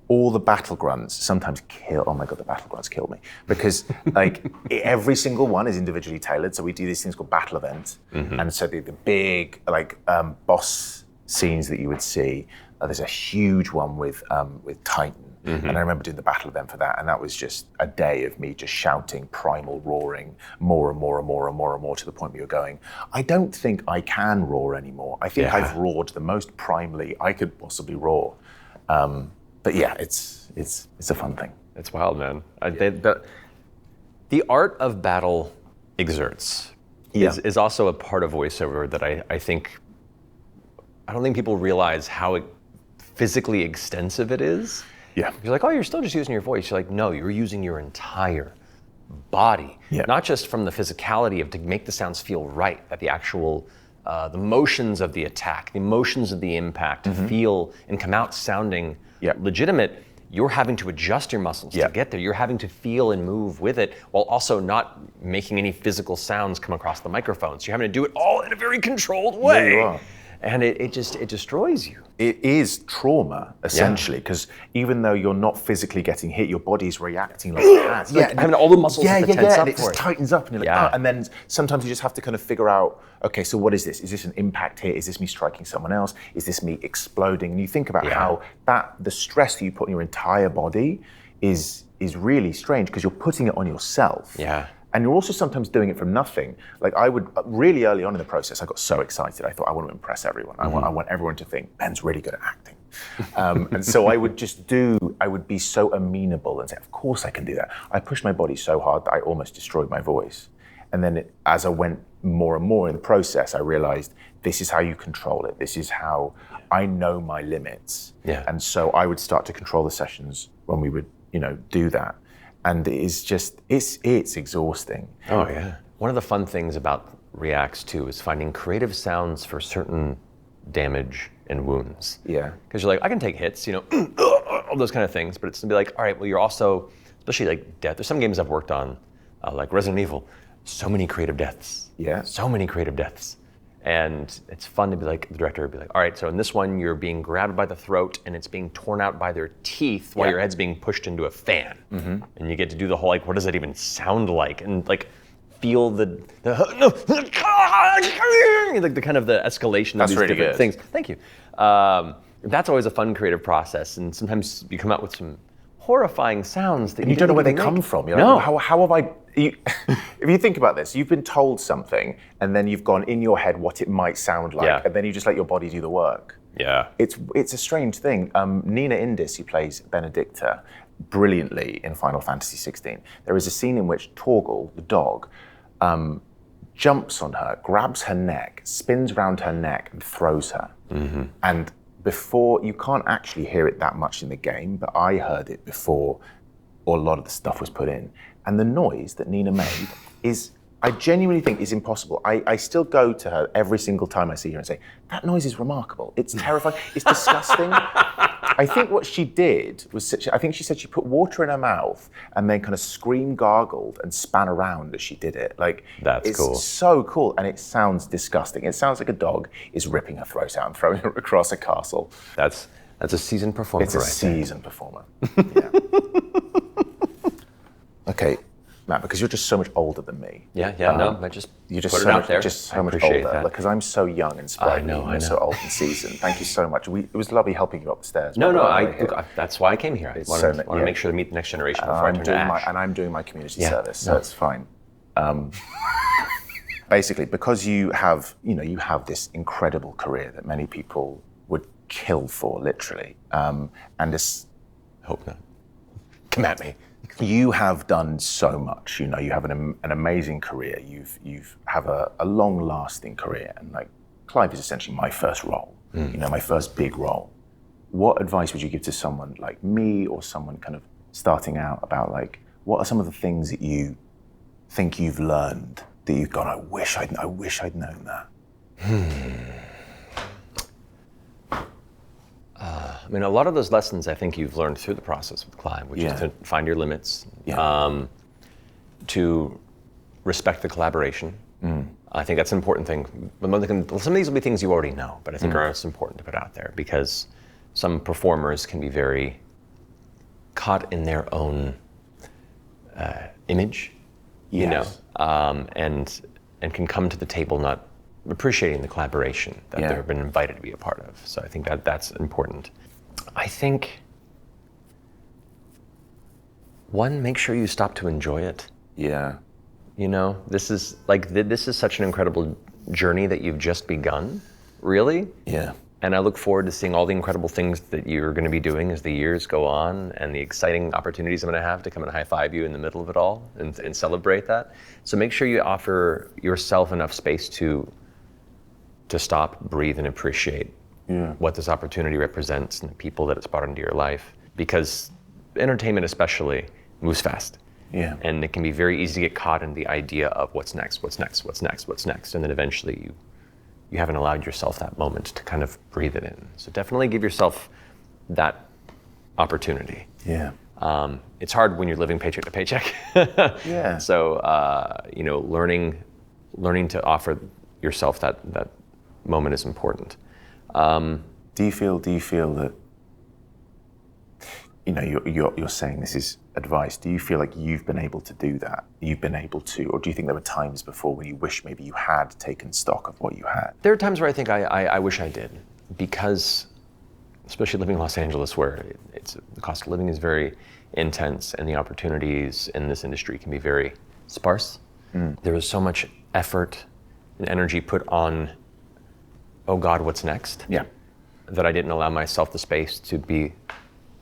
A: all the battle grunts sometimes kill. Oh my God, the battle grunts killed me because like every single one is individually tailored. So we do these things called battle events. And so the big boss scenes that you would see, there's a huge one with Titan. And I remember doing the battle event for that, and that was just a day of me just shouting, primal roaring, more and more and more and more and more, to the point where you're going, I don't think I can roar anymore. I think I've roared the most primally I could possibly roar. But yeah, it's a fun thing.
B: It's wild, man. The art of battle exerts is also a part of voiceover that I don't think people realize how physically extensive it is.
A: Yeah.
B: You're like, oh, you're still just using your voice. You're like, no, you're using your entire body.
A: Yeah.
B: Not just from the physicality of to make the sounds feel right, that the actual, the motions of the attack, the motions of the impact to feel and come out sounding legitimate. You're having to adjust your muscles to get there. You're having to feel and move with it while also not making any physical sounds come across the microphone. So you're having to do it all in a very controlled way.
A: Yeah, you are.
B: And it destroys you.
A: It is trauma, essentially, because even though you're not physically getting hit, your body's reacting like it has.
B: Having all the muscles tense up
A: and it
B: for
A: just
B: it.
A: tightens up, and you're like, and then sometimes you just have to kind of figure out, okay, so what is this? Is this an impact hit? Is this me striking someone else? Is this me exploding? And you think about how the stress that you put on your entire body is really strange, because you're putting it on yourself.
B: Yeah.
A: And you're also sometimes doing it from nothing. Like I would, really early on in the process, I got so excited. I thought, I want to impress everyone. I want everyone to think, Ben's really good at acting. And so I would be so amenable and say, of course I can do that. I pushed my body so hard that I almost destroyed my voice. And then as I went more and more in the process, I realized this is how you control it. This is how I know my limits.
B: Yeah.
A: And so I would start to control the sessions when we would, do that. And it's exhausting.
B: Oh yeah. One of the fun things about reacts too is finding creative sounds for certain damage and wounds.
A: Yeah.
B: Because you're like, I can take hits, all those kind of things, but it's gonna be like, all right, well, you're also, especially like death. There's some games I've worked on, like Resident Evil, so many creative deaths.
A: Yeah.
B: So many creative deaths. And it's fun to be like, the director would be like, all right, so in this one, you're being grabbed by the throat and it's being torn out by their teeth while your head's being pushed into a fan. And you get to do the whole, like, what does that even sound like? And like, feel the kind of the escalation of these
A: really
B: different
A: good.
B: things. Thank you. That's always a fun creative process. And sometimes you come out with some horrifying sounds that
A: And you don't know where they
B: even
A: come
B: make.
A: from. You're
B: No.
A: like, how have I... if you think about this, you've been told something, and then you've gone in your head what it might sound like, and then you just let your body do the work.
B: Yeah.
A: It's a strange thing. Nina Indis, who plays Benedicta brilliantly in Final Fantasy XVI, there is a scene in which Torgal, the dog, jumps on her, grabs her neck, spins around her neck, and throws her. And before, you can't actually hear it that much in the game, but I heard it before or a lot of the stuff was put in. And the noise that Nina made is, I genuinely think is impossible. I still go to her every single time I see her and say, that noise is remarkable. It's terrifying. It's disgusting. I think what she did was, I think she said she put water in her mouth and then kind of scream gargled and span around as she did it. Like,
B: That's cool.
A: It's so cool, and it sounds disgusting. It sounds like a dog is ripping her throat out and throwing her across a castle.
B: That's a seasoned performer.
A: It's a seasoned performer. Yeah. Okay, Matt, because you're just so much older than me.
B: Yeah, no, I just
A: You're just
B: put
A: so
B: it out
A: much,
B: there.
A: just so
B: I
A: much
B: appreciate
A: older.
B: that.
A: Because I'm so young and sprightly,
B: I know.
A: and so old and seasoned. Thank you so much. It was lovely helping you up the stairs.
B: No,
A: Look,
B: that's why I came here. I want to make sure to meet the next generation before I turn to ash.
A: I'm doing my community service, so it's fine. Basically, because you have this incredible career that many people would kill for, literally, and this.
B: Hope not. Come at me.
A: You have done so much. You have an amazing career. You've have a long-lasting career, and like Clive is essentially my first role. My first big role. What advice would you give to someone like me or someone kind of starting out about like what are some of the things that you think you've learned that you've gone, I wish I'd known that?
B: I mean, a lot of those lessons I think you've learned through the process with Clive, which is to find your limits, to respect the collaboration. I think that's an important thing. Some of these will be things you already know, but I think are important to put out there because some performers can be very caught in their own image, and can come to the table not appreciating the collaboration that they've been invited to be a part of. So I think that's important. I think, one, make sure you stop to enjoy it.
A: Yeah.
B: This is such an incredible journey that you've just begun, really.
A: Yeah.
B: And I look forward to seeing all the incredible things that you're going to be doing as the years go on and the exciting opportunities I'm going to have to come and high-five you in the middle of it all and celebrate that. So make sure you offer yourself enough space to stop, breathe, and appreciate what this opportunity represents and the people that it's brought into your life. Because entertainment especially moves fast.
A: Yeah.
B: And it can be very easy to get caught in the idea of what's next. And then eventually you haven't allowed yourself that moment to kind of breathe it in. So definitely give yourself that opportunity.
A: Yeah.
B: It's hard when you're living paycheck to paycheck.
A: Yeah.
B: So, learning to offer yourself that moment is important.
A: Do you feel that, you're saying this is advice. Do you feel like you've been able to do that? You've been able to, or do you think there were times before when you wish maybe you had taken stock of what you had?
B: There are times where I think I wish I did, because especially living in Los Angeles where the cost of living is very intense and the opportunities in this industry can be very sparse. There was so much effort and energy put on, oh God, what's next?
A: Yeah.
B: That I didn't allow myself the space to be,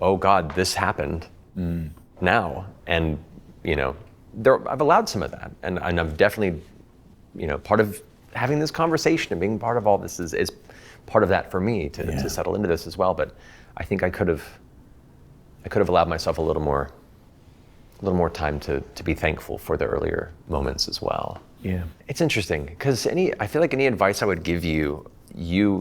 B: oh God, this happened now. And, I've allowed some of that. And I've definitely, part of having this conversation and being part of all this is part of that for me to settle into this as well. But I think I could have allowed myself a little more time to be thankful for the earlier moments as well.
A: Yeah.
B: It's interesting because I feel like any advice I would give you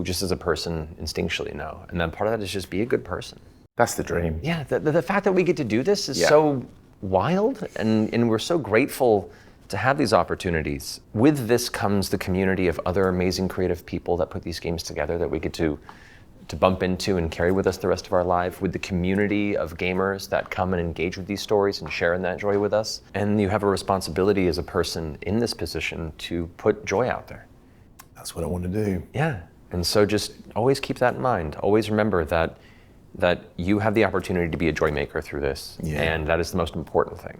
B: just as a person instinctually know. And then part of that is just be a good person.
A: That's the dream.
B: Yeah, the fact that we get to do this is so wild, and we're so grateful to have these opportunities. With this comes the community of other amazing creative people that put these games together that we get to bump into and carry with us the rest of our life, with the community of gamers that come and engage with these stories and share in that joy with us. And you have a responsibility as a person in this position to put joy out there.
A: That's what I want to do.
B: Yeah, and so just always keep that in mind. Always remember that you have the opportunity to be a joy maker through this, and that is the most important thing.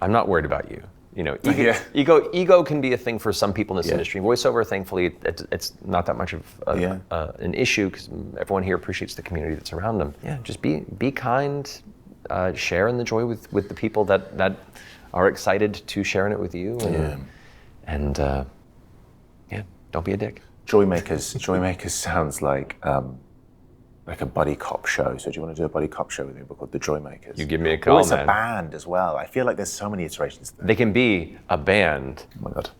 B: I'm not worried about you. Ego can be a thing for some people in this industry. Voiceover, thankfully, it's not that much of an issue because everyone here appreciates the community that's around them. Yeah, just be kind, share in the joy with the people that are excited to share in it with you, and don't be a dick.
A: Joy makers sounds like like a buddy cop show. So do you want to do a buddy cop show with me? We're called the Joy Makers.
B: You give me a call,
A: Or it's
B: man.
A: a band as well. I feel like there's so many iterations.
B: They can be a band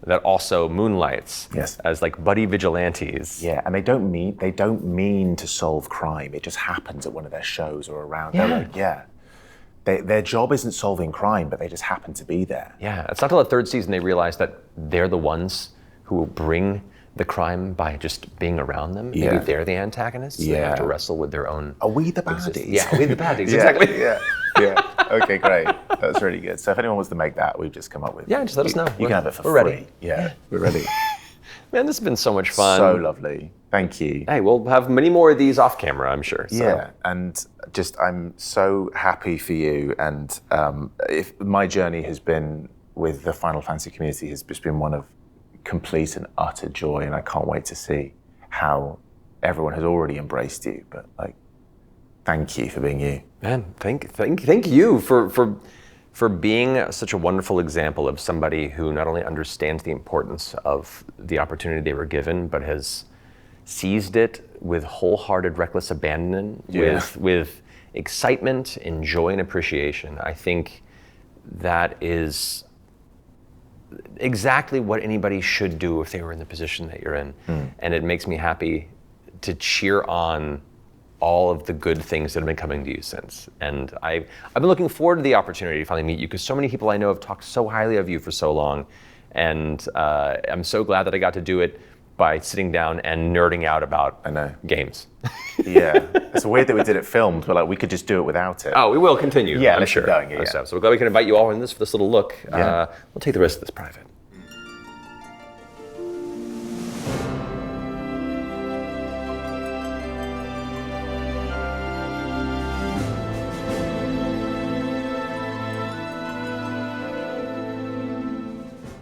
B: that also moonlights as like buddy vigilantes.
A: Yeah, and they don't mean to solve crime. It just happens at one of their shows or around.
B: Yeah.
A: They're like, their job isn't solving crime, but they just happen to be there.
B: Yeah, it's not till the third season they realize that they're the ones who will bring the crime by just being around them.
A: Yeah.
B: Maybe they're the antagonists. They have to wrestle with their own.
A: Are we the baddies?
B: Yeah, we the baddies, exactly.
A: Yeah. Okay, great. That's really good. So if anyone wants to make that, we've just come up with.
B: Yeah, just let us know.
A: You can have it for
B: we're
A: free.
B: ready.
A: Yeah, we're ready.
B: Man, this has been so much fun.
A: So lovely. Thank you.
B: Hey, we'll have many more of these off camera, I'm sure. So.
A: Yeah, and just I'm so happy for you. And if my journey has been with the Final Fantasy community has just been one of complete and utter joy, and I can't wait to see how everyone has already embraced you. But like, thank you for being you.
B: Man, thank you for being such a wonderful example of somebody who not only understands the importance of the opportunity they were given, but has seized it with wholehearted, reckless abandon, with excitement and joy and appreciation. I think that is exactly what anybody should do if they were in the position that you're in. And it makes me happy to cheer on all of the good things that have been coming to you since. And I've been looking forward to the opportunity to finally meet you, because so many people I know have talked so highly of you for so long. And I'm so glad that I got to do it by sitting down and nerding out about games.
A: Yeah, it's weird that we did it filmed, but like we could just do it without it.
B: Oh, we will continue.
A: Yeah,
B: I'm
A: let's
B: sure.
A: keep going. Yeah.
B: So we're glad we can invite you all in this for this little look.
A: Yeah.
B: We'll take the rest of this private.